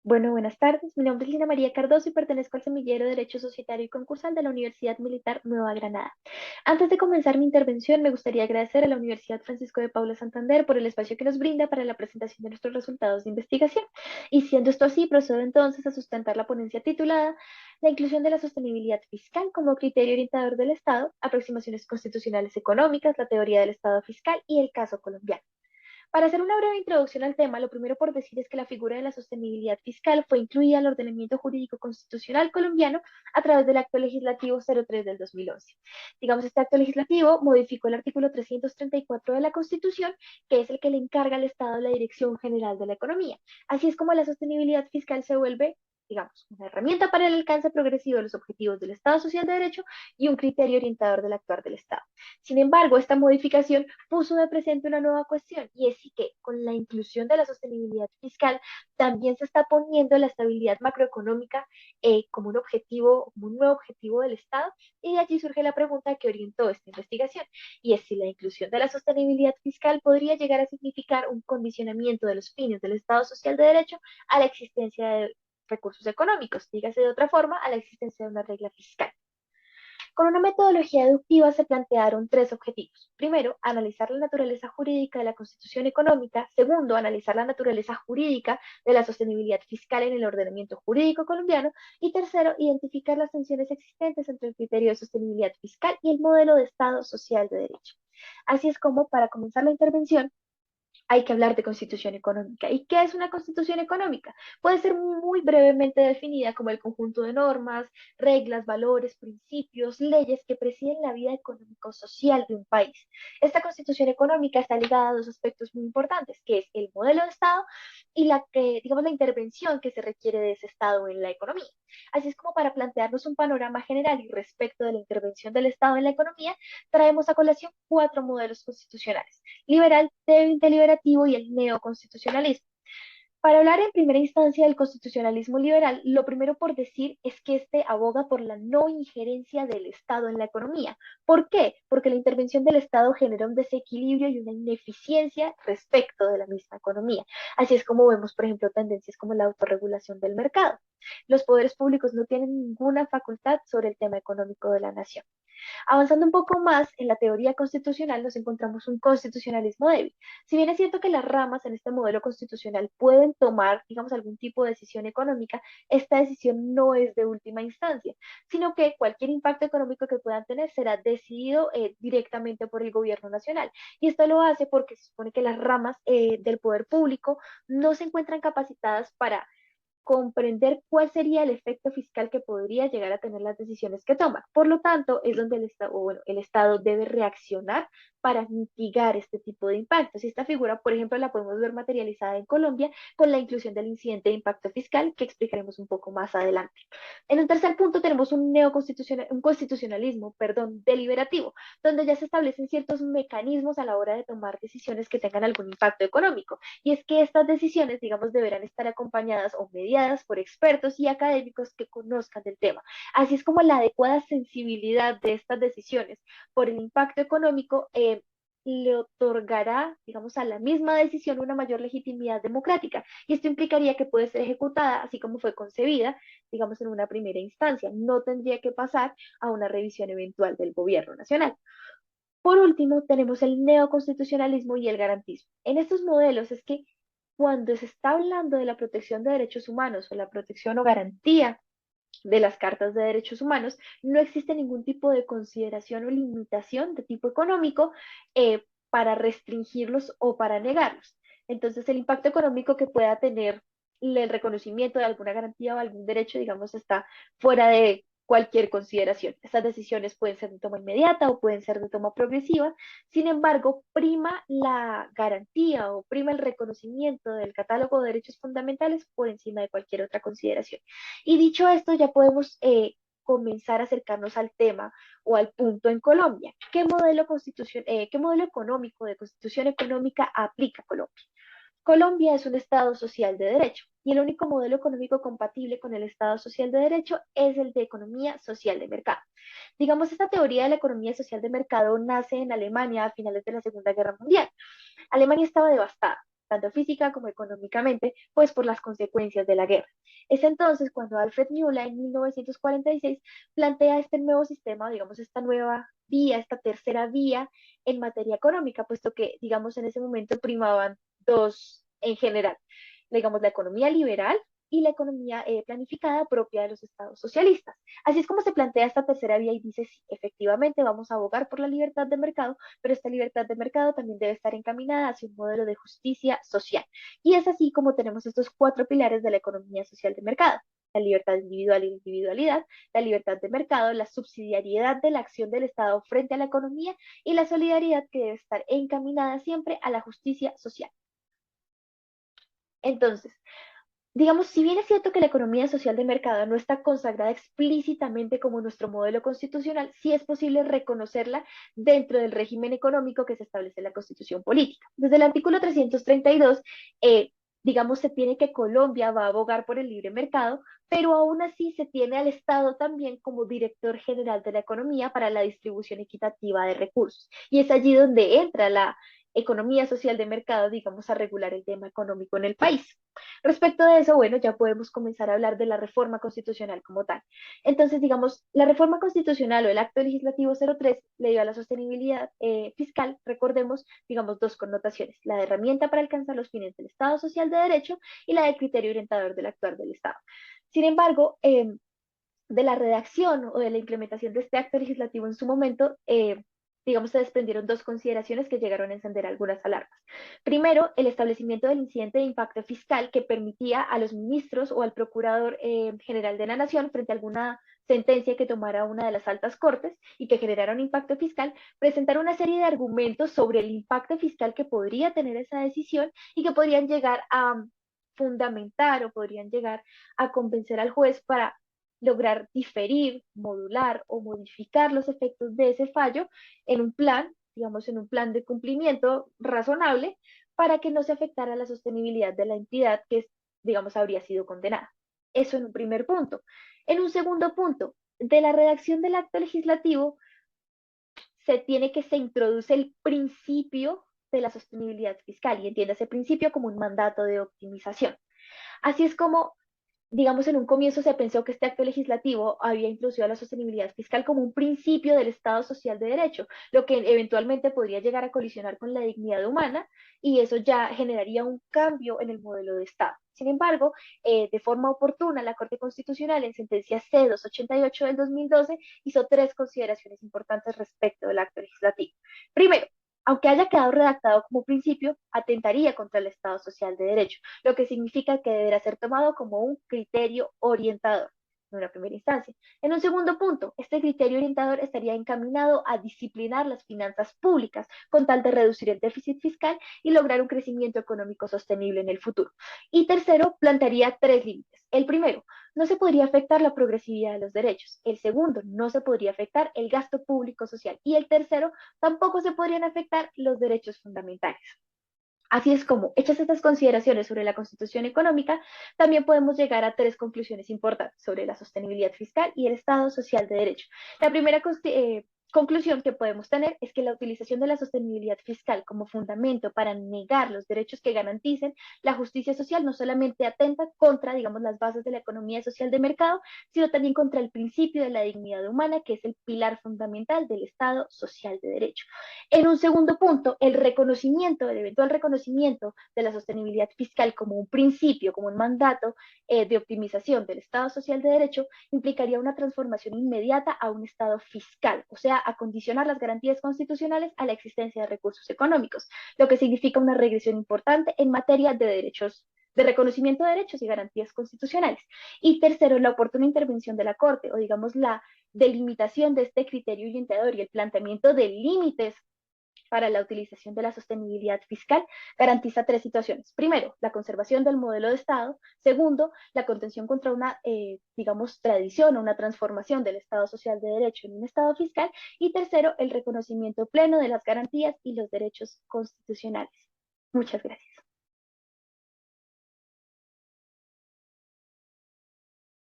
Bueno, buenas tardes. Mi nombre es Lina María Cardoso y pertenezco al semillero de Derecho Societario y Concursal de la Universidad Militar Nueva Granada. Antes de comenzar mi intervención, me gustaría agradecer a la Universidad Francisco de Paula Santander por el espacio que nos brinda para la presentación de nuestros resultados de investigación. Y siendo esto así, procedo entonces a sustentar la ponencia titulada La inclusión de la sostenibilidad fiscal como criterio orientador del Estado, aproximaciones constitucionales económicas, la teoría del Estado fiscal y el caso colombiano. Para hacer una breve introducción al tema, lo primero por decir es que la figura de la sostenibilidad fiscal fue incluida al ordenamiento jurídico constitucional colombiano a través del Acto Legislativo 03 del 2011. Digamos, este acto legislativo modificó el artículo 334 de la Constitución, que es el que le encarga al Estado la dirección general de la economía. Así es como la sostenibilidad fiscal se vuelve, digamos, una herramienta para el alcance progresivo de los objetivos del Estado social de derecho y un criterio orientador del actuar del Estado. Sin embargo, esta modificación puso de presente una nueva cuestión, y es que con la inclusión de la sostenibilidad fiscal también se está poniendo la estabilidad macroeconómica como un objetivo, como un nuevo objetivo del Estado, y de allí surge la pregunta que orientó esta investigación, y es si la inclusión de la sostenibilidad fiscal podría llegar a significar un condicionamiento de los fines del Estado social de derecho a la existencia de recursos económicos, dígase de otra forma, a la existencia de una regla fiscal. Con una metodología deductiva se plantearon tres objetivos. Primero, analizar la naturaleza jurídica de la constitución económica. Segundo, analizar la naturaleza jurídica de la sostenibilidad fiscal en el ordenamiento jurídico colombiano. Y tercero, identificar las tensiones existentes entre el criterio de sostenibilidad fiscal y el modelo de Estado social de derecho. Así es como, para comenzar la intervención, hay que hablar de constitución económica. ¿Y qué es una constitución económica? Puede ser muy brevemente definida como el conjunto de normas, reglas, valores, principios, leyes que presiden la vida económico-social de un país. Esta constitución económica está ligada a dos aspectos muy importantes, que es el modelo de Estado y digamos, la intervención que se requiere de ese Estado en la economía. Así es como, para plantearnos un panorama general y respecto de la intervención del Estado en la economía, traemos a colación cuatro modelos constitucionales: liberal, deliberativo y el neoconstitucionalismo. Para hablar en primera instancia del constitucionalismo liberal, lo primero por decir es que este aboga por la no injerencia del Estado en la economía. ¿Por qué? Porque la intervención del Estado genera un desequilibrio y una ineficiencia respecto de la misma economía. Así es como vemos, por ejemplo, tendencias como la autorregulación del mercado. Los poderes públicos no tienen ninguna facultad sobre el tema económico de la nación. Avanzando un poco más en la teoría constitucional, nos encontramos un constitucionalismo débil. Si bien es cierto que las ramas en este modelo constitucional pueden tomar, digamos, algún tipo de decisión económica, esta decisión no es de última instancia, sino que cualquier impacto económico que puedan tener será decidido directamente por el gobierno nacional. Y esto lo hace porque se supone que las ramas del poder público no se encuentran capacitadas para comprender cuál sería el efecto fiscal que podría llegar a tener las decisiones que toma. Por lo tanto, es donde el Estado debe reaccionar para mitigar este tipo de impactos. Y esta figura, por ejemplo, la podemos ver materializada en Colombia con la inclusión del incidente de impacto fiscal, que explicaremos un poco más adelante. En un tercer punto tenemos un constitucionalismo, deliberativo, donde ya se establecen ciertos mecanismos a la hora de tomar decisiones que tengan algún impacto económico. Y es que estas decisiones, digamos, deberán estar acompañadas o mediadas por expertos y académicos que conozcan del tema. Así es como la adecuada sensibilidad de estas decisiones por el impacto económico le otorgará, digamos, a la misma decisión una mayor legitimidad democrática. Y esto implicaría que puede ser ejecutada así como fue concebida, digamos, en una primera instancia. No tendría que pasar a una revisión eventual del gobierno nacional. Por último, tenemos el neoconstitucionalismo y el garantismo. En estos modelos es que cuando se está hablando de la protección de derechos humanos o la protección o garantía de las cartas de derechos humanos, no existe ningún tipo de consideración o limitación de tipo económico para restringirlos o para negarlos. Entonces, el impacto económico que pueda tener el reconocimiento de alguna garantía o algún derecho, digamos, está fuera de cualquier consideración. Estas decisiones pueden ser de toma inmediata o pueden ser de toma progresiva. Sin embargo, prima la garantía o prima el reconocimiento del catálogo de derechos fundamentales por encima de cualquier otra consideración. Y dicho esto, ya podemos comenzar a acercarnos al tema o al punto en Colombia. ¿Qué modelo económico de constitución económica aplica Colombia? Colombia es un Estado social de derecho y el único modelo económico compatible con el Estado social de derecho es el de economía social de mercado. Digamos, esta teoría de la economía social de mercado nace en Alemania a finales de la Segunda Guerra Mundial. Alemania estaba devastada. tanto física como económicamente, pues por las consecuencias de la guerra. Es entonces cuando Alfred Newell en 1946 plantea este nuevo sistema, digamos, esta nueva vía, esta tercera vía en materia económica, puesto que, digamos, en ese momento primaban dos en general, digamos, la economía liberal y la economía planificada propia de los estados socialistas. Así es como se plantea esta tercera vía y dice, sí, efectivamente vamos a abogar por la libertad de mercado, pero esta libertad de mercado también debe estar encaminada hacia un modelo de justicia social. Y es así como tenemos estos cuatro pilares de la economía social de mercado: la libertad individual y la individualidad, la libertad de mercado, la subsidiariedad de la acción del Estado frente a la economía y la solidaridad que debe estar encaminada siempre a la justicia social. Entonces, digamos, si bien es cierto que la economía social de mercado no está consagrada explícitamente como nuestro modelo constitucional, sí es posible reconocerla dentro del régimen económico que se establece en la Constitución política. Desde el artículo 332, digamos, se tiene que Colombia va a abogar por el libre mercado, pero aún así se tiene al Estado también como director general de la economía para la distribución equitativa de recursos. Y es allí donde entra la economía social de mercado, digamos, a regular el tema económico en el país. Respecto de eso, bueno, ya podemos comenzar a hablar de la reforma constitucional como tal. Entonces, digamos, la reforma constitucional o el acto legislativo 03 le dio a la sostenibilidad fiscal, recordemos, digamos, dos connotaciones: la de herramienta para alcanzar los fines del Estado social de derecho y la de criterio orientador del actuar del Estado. Sin embargo, de la redacción o de la implementación de este acto legislativo en su momento, digamos, se desprendieron dos consideraciones que llegaron a encender algunas alarmas. Primero, el establecimiento del incidente de impacto fiscal que permitía a los ministros o al procurador general de la Nación, frente a alguna sentencia que tomara una de las altas cortes y que generara un impacto fiscal, presentar una serie de argumentos sobre el impacto fiscal que podría tener esa decisión y que podrían llegar a fundamentar o podrían llegar a convencer al juez para lograr diferir, modular o modificar los efectos de ese fallo en un plan, digamos, en un plan de cumplimiento razonable para que no se afectara la sostenibilidad de la entidad que, digamos, habría sido condenada. Eso en un primer punto. En un segundo punto, de la redacción del acto legislativo se introduce el principio de la sostenibilidad fiscal y entiende ese principio como un mandato de optimización. Así es como, digamos, en un comienzo se pensó que este acto legislativo había introducido la sostenibilidad fiscal como un principio del Estado social de derecho, lo que eventualmente podría llegar a colisionar con la dignidad humana y eso ya generaría un cambio en el modelo de Estado. Sin embargo, de forma oportuna, la Corte Constitucional en sentencia C-288 del 2012 hizo tres consideraciones importantes respecto del acto legislativo. Primero, aunque haya quedado redactado como principio, atentaría contra el Estado social de derecho, lo que significa que deberá ser tomado como un criterio orientador en una primera instancia. En un segundo punto, este criterio orientador estaría encaminado a disciplinar las finanzas públicas con tal de reducir el déficit fiscal y lograr un crecimiento económico sostenible en el futuro. Y tercero, plantearía tres límites. El primero, no se podría afectar la progresividad de los derechos. El segundo, no se podría afectar el gasto público social. Y el tercero, tampoco se podrían afectar los derechos fundamentales. Así es como, hechas estas consideraciones sobre la constitución económica, también podemos llegar a tres conclusiones importantes sobre la sostenibilidad fiscal y el Estado social de derecho. La primera conclusión que podemos tener es que la utilización de la sostenibilidad fiscal como fundamento para negar los derechos que garanticen la justicia social no solamente atenta contra, digamos, las bases de la economía social de mercado, sino también contra el principio de la dignidad humana, que es el pilar fundamental del Estado social de derecho. En un segundo punto, el eventual reconocimiento de la sostenibilidad fiscal como un principio, como un mandato de optimización del Estado social de derecho, implicaría una transformación inmediata a un Estado fiscal, o sea, a condicionar las garantías constitucionales a la existencia de recursos económicos, lo que significa una regresión importante en materia de derechos, de reconocimiento de derechos y garantías constitucionales. Y tercero, la oportuna intervención de la Corte, o digamos la delimitación de este criterio orientador y el planteamiento de límites para la utilización de la sostenibilidad fiscal garantiza tres situaciones. Primero, la conservación del modelo de Estado. Segundo, la contención contra una, digamos, tradición o una transformación del Estado social de derecho en un Estado fiscal. Y tercero, el reconocimiento pleno de las garantías y los derechos constitucionales. Muchas gracias.